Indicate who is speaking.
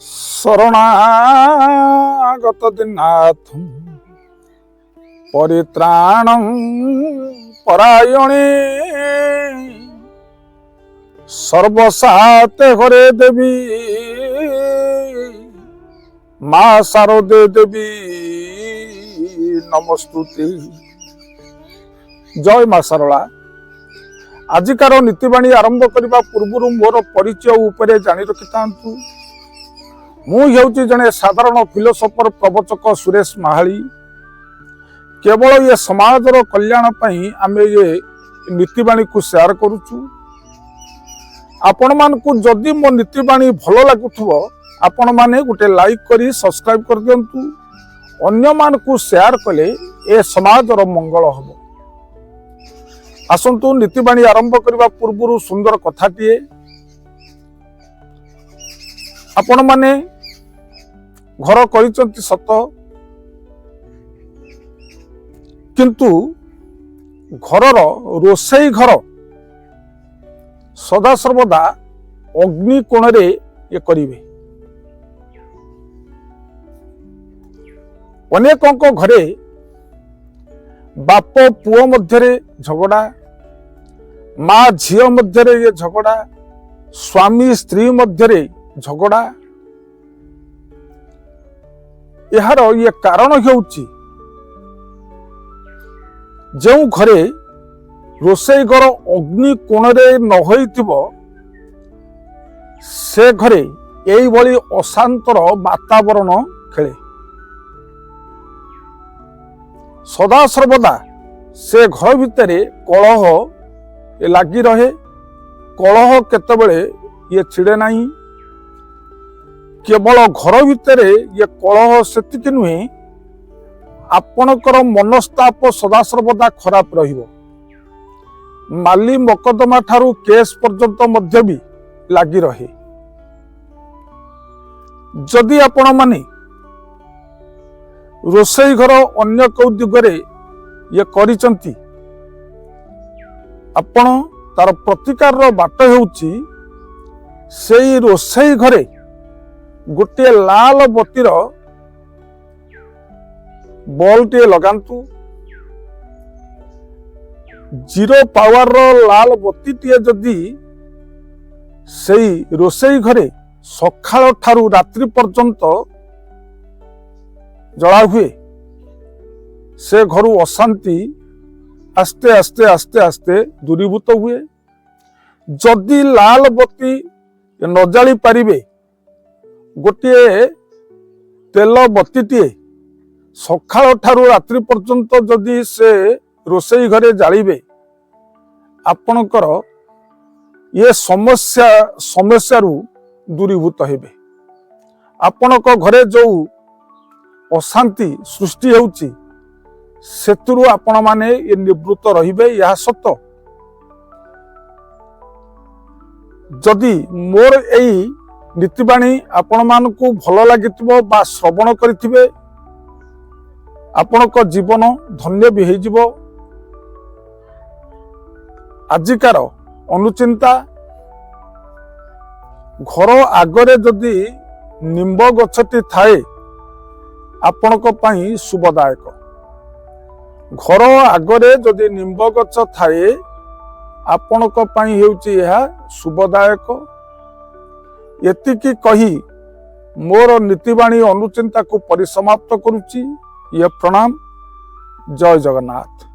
Speaker 1: शरणागत दीनाथं परित्राणं परायणे सर्वसाते हरे देवी माँ शारदे देवी नमस्तुते। जय माँ शारदा। आजिकार नीतिवाणी आरंभ करने पूर्व मोर परिचय उपरे जानी रखिथांतु। मु हेउची जने साधारण फिलोसोफर प्रवचक सुरेश महाली। केवल ये समाजर कल्याण पई आमे ये नीतिवाणी को शेयर करूचु। आपण मानकु जदि मो नीतिवाणी भलो लागुथबो आपण माने गुटे लाइक करी सब्सक्राइब कर दियंतु। अन्य मानकु शेयर कले ए समाजर मंगल हबो। आसंतु नीतिवाणी आरंभ करने पूर्व सुंदर कथाटीए। आपण माने घर करिसंती सत, किंतु घरर रोषेई घर सदा सर्वदा अग्नि कोण रे ये करिवे। अनेकों घरे बाप पुओ मध्यरे झगड़ा, माँ झील मध्यरे ये झगड़ा, स्वामी स्त्री मध्यरे झगड़ा। यार ये कारण हेउची जो घरे रोषेई घर अग्नि कोण रे न होइथिबो से घरे एई भली अशांतर वातावरण खेले। सदा सर्वदा से घर भितरे कलह ये लगी रहे। कलह केतेबेले ये छिड़े नहीं। केवल घर भितरे ये कलह सेतिक नुहे, आपणकर मनस्ताप सदा सर्वदा खराब रहिबो। माली मकदमा ठारू केस पर्यंत मध्य भी लगी रहे। जदि आपण माने रोषेई घर अन्य कौ दिगरे ये करिसंती, आपण तार प्रतिकार बाट हेउची सेई रोषेई घरे गोटे लाल बत्तीर बॉल टे लगांतु। जीरो पावर लाल बत्ती टे जदि सेई रोषेई घरे सकाळ ठारू रात्रि पर्यंत जला हुए, से घरु अशांति आस्ते आस्ते आस्ते आस्ते दूरीभूत हुए। जदि लाल बत्ती न जाली पारिबे, गोटे तेल बत्तीटे सकाळ ठारू रात्रि पर्यंत जदि से रोषेई घरे जालिबे, आपणकर ये समस्या दूरीभूत हेबे। आपणक घरे जो अशांति सृष्टि हेउची सेतुरु आपण माने ये निवृत्त रहिबे, यह सत्य। जदि मोर एई नीतिवाणी आपण मानकु भलो लागिथिबो बा श्रवण करिथिबे, आपणक जीवन धन्य भी हेजिबो। आजिकार अनुचिंता घर आगरे जदि निंब गछटी थाए आपणक पई शुभदायक। घर आगरे जदि निंब गछ थाए आपणक पई हेउची यह शुभदायक। एतिकी कही मोर नीतिवाणी अनुचिंता को परिसमाप्त करुची। ये प्रणाम। जय जगन्नाथ।